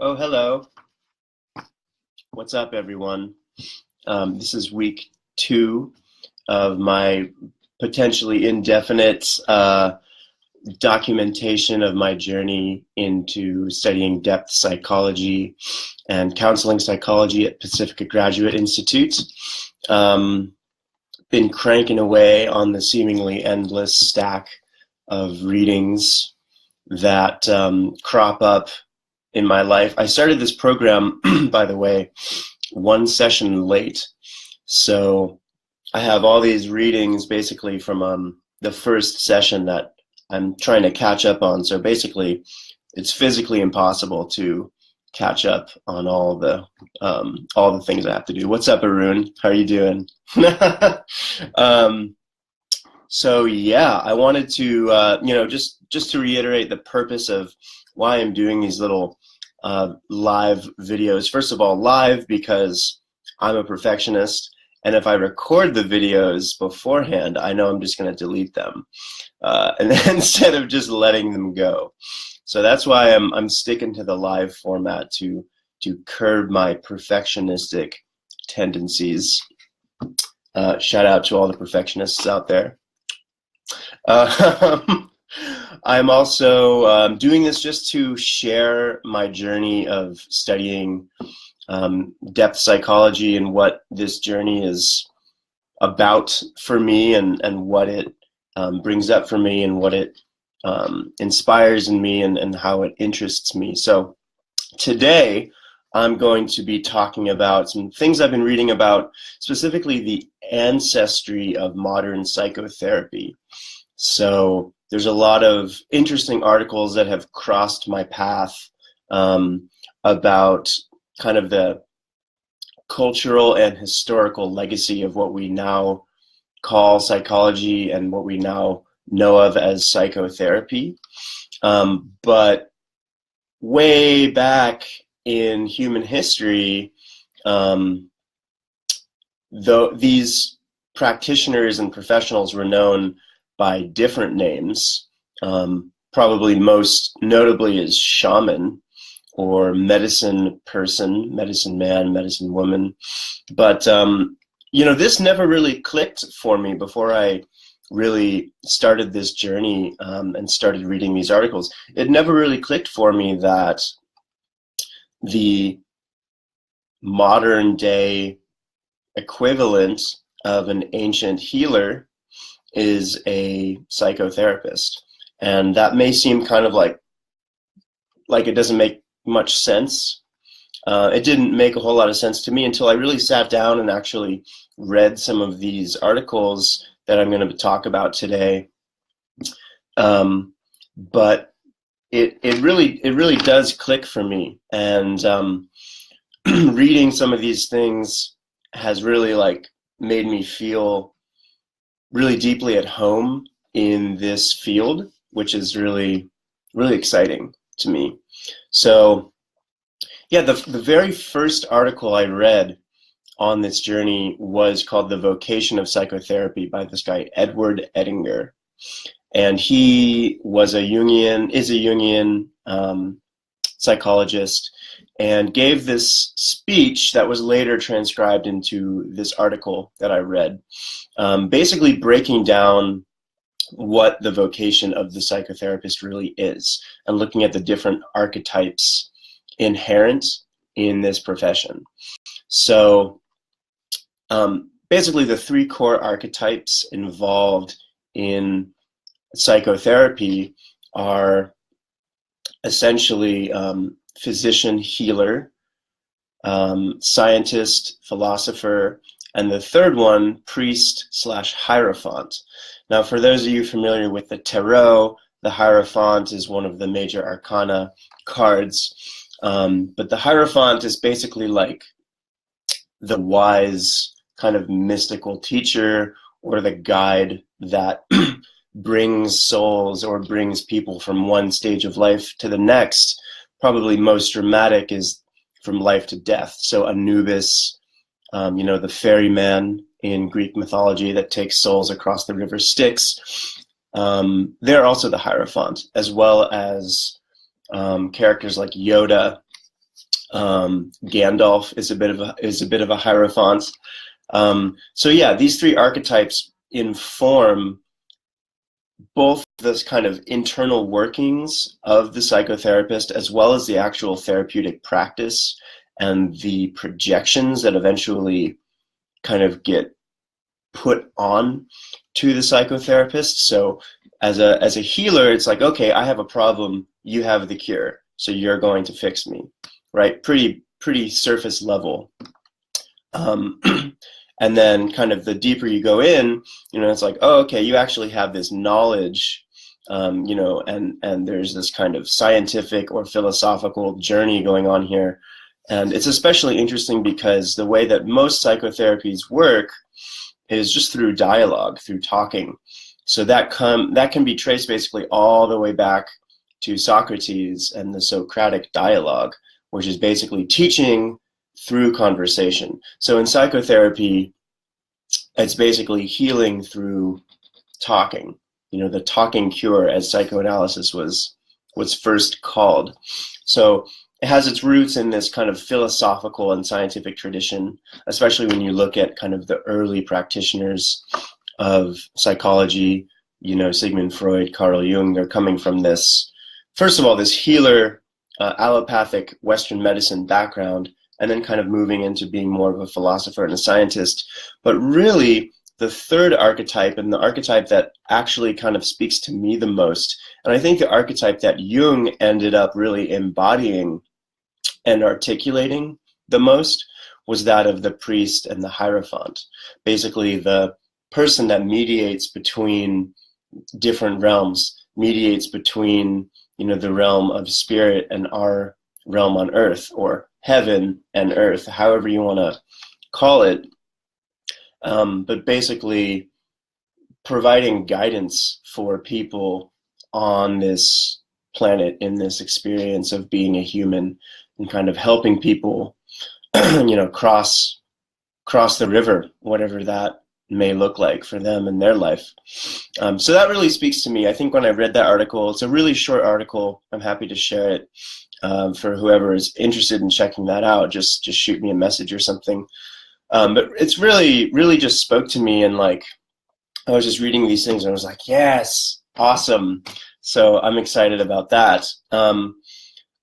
Oh, hello. What's up, everyone? This is week 2 of my potentially indefinite documentation of my journey into studying depth psychology and counseling psychology at Pacifica Graduate Institute. Been cranking away on the seemingly endless stack of readings that crop up in my life. I started this program, by the way, one session late. So I have all these readings basically from the first session that I'm trying to catch up on. So basically, it's physically impossible to catch up on all the things I have to do. What's up, Arun? How are you doing? So yeah, I wanted to just to reiterate the purpose of why I'm doing these little live videos. First of all, live because I'm a perfectionist, and if I record the videos beforehand, I know I'm just going to delete them, and then instead of just letting them go. So that's why I'm sticking to the live format to curb my perfectionistic tendencies. Shout out to all the perfectionists out there. I'm also doing this just to share my journey of studying depth psychology and what this journey is about for me, and what it brings up for me, and what it inspires in me, and how it interests me. So today I'm going to be talking about some things I've been reading about, specifically the ancestry of modern psychotherapy. So there's a lot of interesting articles that have crossed my path about kind of the cultural and historical legacy of what we now call psychology and what we now know of as psychotherapy. But way back in human history, though these practitioners and professionals were known by different names, probably most notably as shaman or medicine person, medicine man, medicine woman. But, this never really clicked for me before I really started this journey and started reading these articles. It never really clicked for me that the modern day equivalent of an ancient healer is a psychotherapist. And that may seem kind of like it doesn't make much sense. It didn't make a whole lot of sense to me until I really sat down and actually read some of these articles that I'm going to talk about today. But it really does click for me. And reading some of these things has really made me feel really deeply at home in this field, which is really, really exciting to me. So yeah, the very first article I read on this journey was called The Vocation of Psychotherapy by this guy, Edward Edinger. And he is a Jungian psychologist, and gave this speech that was later transcribed into this article that I read, basically breaking down what the vocation of the psychotherapist really is, and looking at the different archetypes inherent in this profession. So basically the 3 core archetypes involved in psychotherapy are essentially physician, healer, scientist, philosopher, and the third one, priest/hierophant. Now, for those of you familiar with the tarot, the hierophant is one of the major arcana cards, but the hierophant is basically like the wise kind of mystical teacher, or the guide that brings souls or brings people from one stage of life to the next. Probably most dramatic is from life to death. So Anubis, the ferryman in Greek mythology that takes souls across the river Styx. They're also the hierophant, as well as characters like Yoda Gandalf is a bit of a hierophant. So yeah, these three archetypes inform both this kind of internal workings of the psychotherapist, as well as the actual therapeutic practice and the projections that eventually kind of get put on to the psychotherapist. So as a healer, it's like, okay, I have a problem, you have the cure, so you're going to fix me, right? Pretty surface level. And then kind of the deeper you go in, it's like, oh, okay, you actually have this knowledge, and there's this kind of scientific or philosophical journey going on here. And it's especially interesting because the way that most psychotherapies work is just through dialogue, through talking. So that can be traced basically all the way back to Socrates and the Socratic dialogue, which is basically teaching through conversation. So in psychotherapy, it's basically healing through talking. The talking cure, as psychoanalysis was first called. So it has its roots in this kind of philosophical and scientific tradition, especially when you look at kind of the early practitioners of psychology, Sigmund Freud, Carl Jung. They're coming from this, first of all, this healer, allopathic Western medicine background, and then kind of moving into being more of a philosopher and a scientist. But really, the third archetype, and the archetype that actually kind of speaks to me the most, and I think the archetype that Jung ended up really embodying and articulating the most, was that of the priest and the hierophant. Basically, the person that mediates between different realms, mediates between, the realm of spirit and our realm on earth, or heaven and earth, however you want to call it. But basically providing guidance for people on this planet in this experience of being a human, and kind of helping people, cross the river, whatever that may look like for them in their life. So that really speaks to me. I think when I read that article, it's a really short article. I'm happy to share it. For whoever is interested in checking that out, just shoot me a message or something. But it's really just spoke to me, and like, I was just reading these things and I was like, yes, awesome. So I'm excited about that.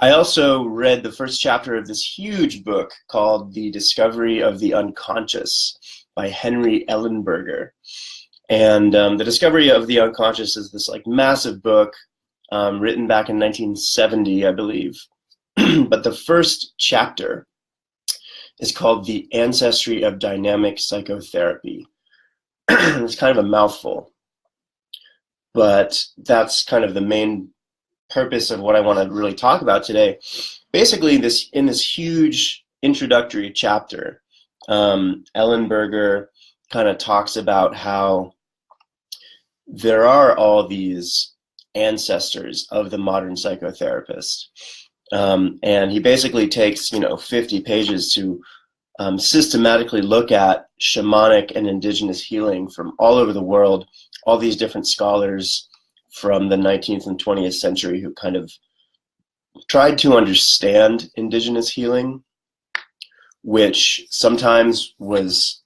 I also read the first chapter of this huge book called The Discovery of the Unconscious by Henri Ellenberger. And The Discovery of the Unconscious is this like massive book, written back in 1970, I believe. But the first chapter is called The Ancestry of Dynamic Psychotherapy. It's kind of a mouthful, but that's kind of the main purpose of what I want to really talk about today. Basically, in this huge introductory chapter, Ellenberger kind of talks about how there are all these ancestors of the modern psychotherapist. And he basically takes, 50 pages to systematically look at shamanic and indigenous healing from all over the world, all these different scholars from the 19th and 20th century who kind of tried to understand indigenous healing, which sometimes was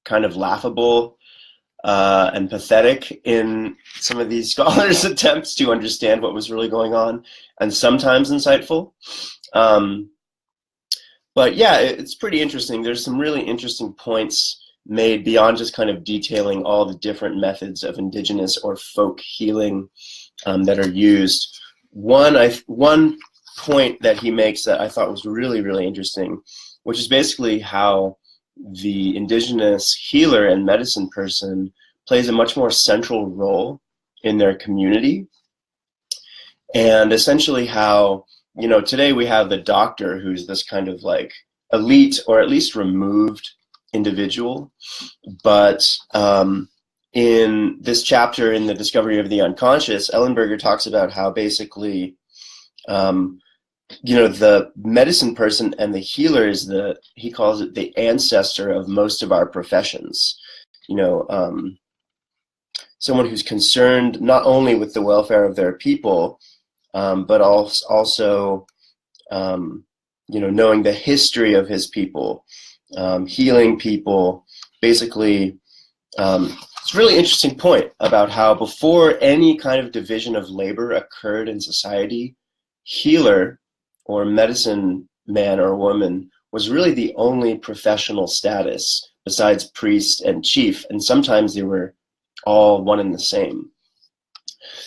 kind of laughable and pathetic in some of these scholars' attempts to understand what was really going on, and sometimes insightful. But yeah, it's pretty interesting. There's some really interesting points made beyond just kind of detailing all the different methods of indigenous or folk healing that are used. One point that he makes that I thought was really, really interesting, which is basically how the indigenous healer and medicine person plays a much more central role in their community. And essentially how, today we have the doctor, who's this kind of like elite or at least removed individual. But in this chapter, in The Discovery of the Unconscious, Ellenberger talks about how basically, the medicine person and the healer is he calls it the ancestor of most of our professions. Someone who's concerned not only with the welfare of their people, but also knowing the history of his people, healing people, basically. It's a really interesting point about how before any kind of division of labor occurred in society, healer or medicine man or woman was really the only professional status besides priest and chief, and sometimes they were all one and the same.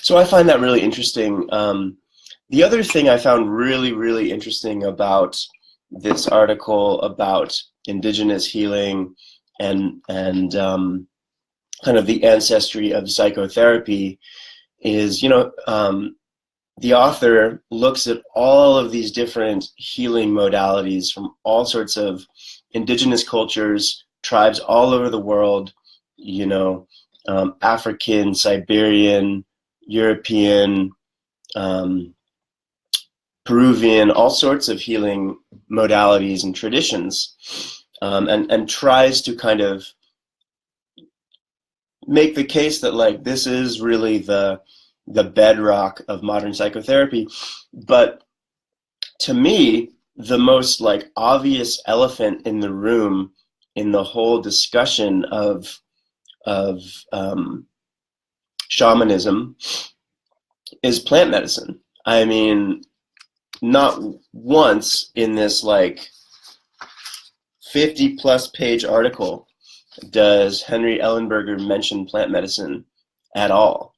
So I find that really interesting. The other thing I found really, really interesting about this article about indigenous healing and kind of the ancestry of psychotherapy is, the author looks at all of these different healing modalities from all sorts of indigenous cultures, tribes all over the world, African, Siberian, European, Peruvian, all sorts of healing modalities and traditions, and tries to kind of make the case that like this is really the bedrock of modern psychotherapy. But to me, the most like obvious elephant in the room in the whole discussion of shamanism is plant medicine. I mean, not once in this like 50+ page article does Henri Ellenberger mention plant medicine at all.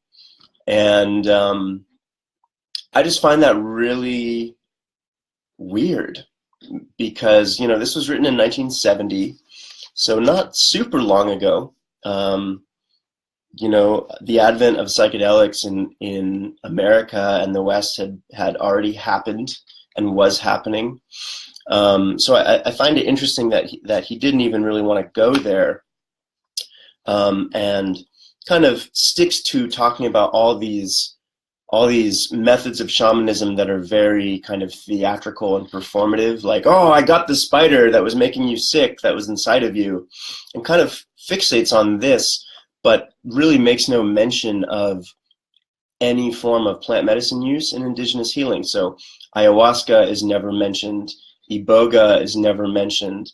And I just find that really weird because, this was written in 1970, so not super long ago. The advent of psychedelics in America and the West had already happened and was happening. So I find it interesting that he didn't even really want to go there, and kind of sticks to talking about all these methods of shamanism that are very kind of theatrical and performative, like, oh, I got the spider that was making you sick that was inside of you, and kind of fixates on this, but really makes no mention of any form of plant medicine use in indigenous healing. So ayahuasca is never mentioned, iboga is never mentioned,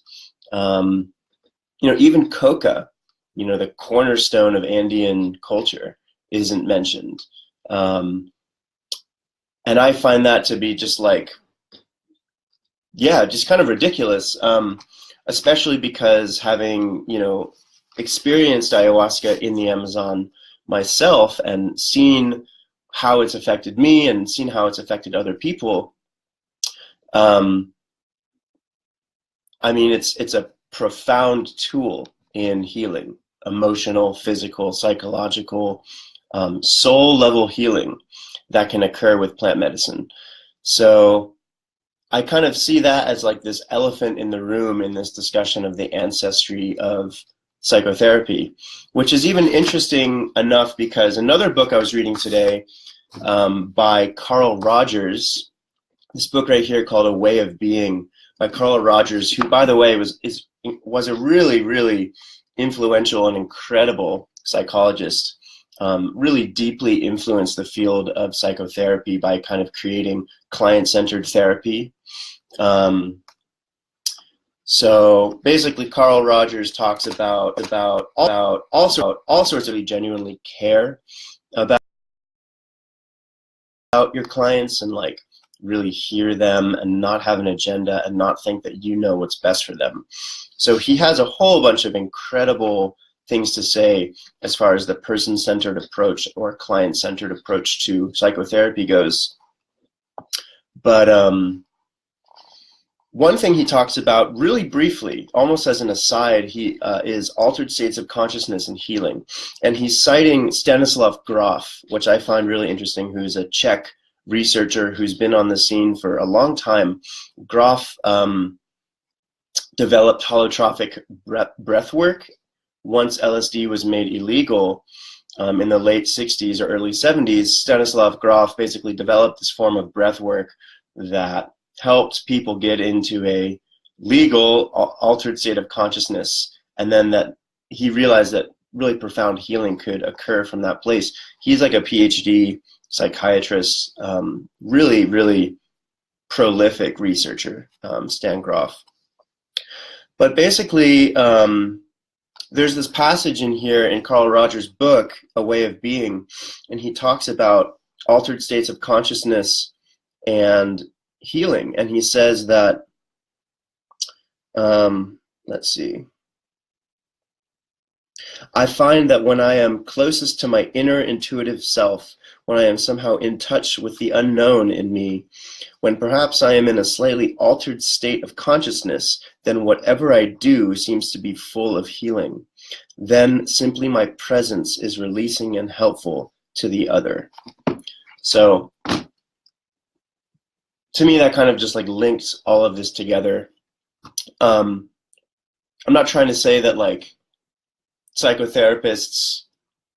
even coca, the cornerstone of Andean culture, isn't mentioned. And I find that to be just like, just kind of ridiculous, especially because having, experienced ayahuasca in the Amazon myself and seen how it's affected me and seen how it's affected other people. It's a profound tool in healing, emotional, physical, psychological, soul level healing that can occur with plant medicine. So I kind of see that as like this elephant in the room in this discussion of the ancestry of psychotherapy, which is even interesting enough because another book I was reading today by Carl Rogers, this book right here called A Way of Being by Carl Rogers, who, by the way, was a really, really influential and incredible psychologist, really deeply influenced the field of psychotherapy by kind of creating client-centered therapy. So basically, Carl Rogers talks about all sorts of, he genuinely care about your clients and like really hear them and not have an agenda and not think that you know what's best for them. So he has a whole bunch of incredible things to say as far as the person-centered approach or client-centered approach to psychotherapy goes. But one thing he talks about really briefly, almost as an aside, is altered states of consciousness and healing. And he's citing Stanislav Grof, which I find really interesting, who's a Czech researcher who's been on the scene for a long time. Grof developed holotropic breath work once LSD was made illegal in the late 60s or early 70s. Stanislav Grof basically developed this form of breath work that helped people get into a legal altered state of consciousness, and then that he realized that really profound healing could occur from that place. He's like a PhD psychiatrist, really, really prolific researcher, Stan Groff. But basically, there's this passage in here in Carl Rogers' book, A Way of Being, and he talks about altered states of consciousness and healing. And he says that, let's see, I find that when I am closest to my inner intuitive self, when I am somehow in touch with the unknown in me, when perhaps I am in a slightly altered state of consciousness, then whatever I do seems to be full of healing. Then simply my presence is releasing and helpful to the other. So to me, that kind of just like links all of this together. I'm not trying to say that like psychotherapists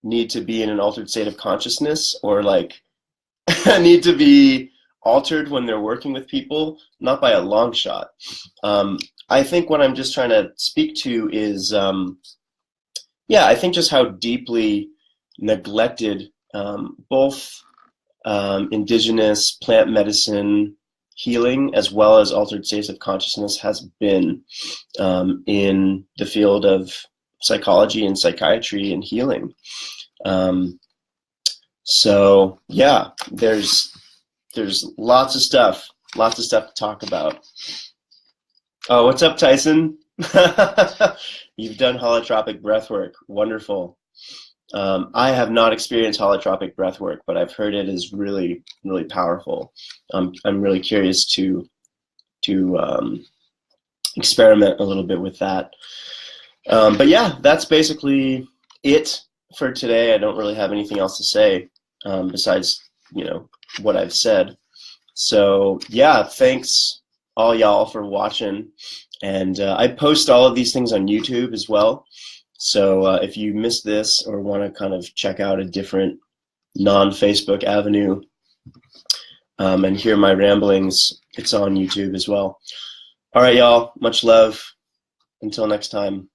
need to be in an altered state of consciousness or like need to be altered when they're working with people, not by a long shot. I think what I'm just trying to speak to is, yeah, I think just how deeply neglected both indigenous plant medicine healing as well as altered states of consciousness has been in the field of psychology and psychiatry and healing. So yeah, there's lots of stuff to talk about. Oh, what's up, Tyson? You've done holotropic breathwork. Wonderful. I have not experienced holotropic breathwork, but I've heard it is really, really powerful. I'm really curious to experiment a little bit with that. But yeah, that's basically it for today. I don't really have anything else to say besides, what I've said. So yeah, thanks all y'all for watching. And I post all of these things on YouTube as well. So if you missed this or want to kind of check out a different non-Facebook avenue and hear my ramblings, it's on YouTube as well. All right, y'all. Much love. Until next time.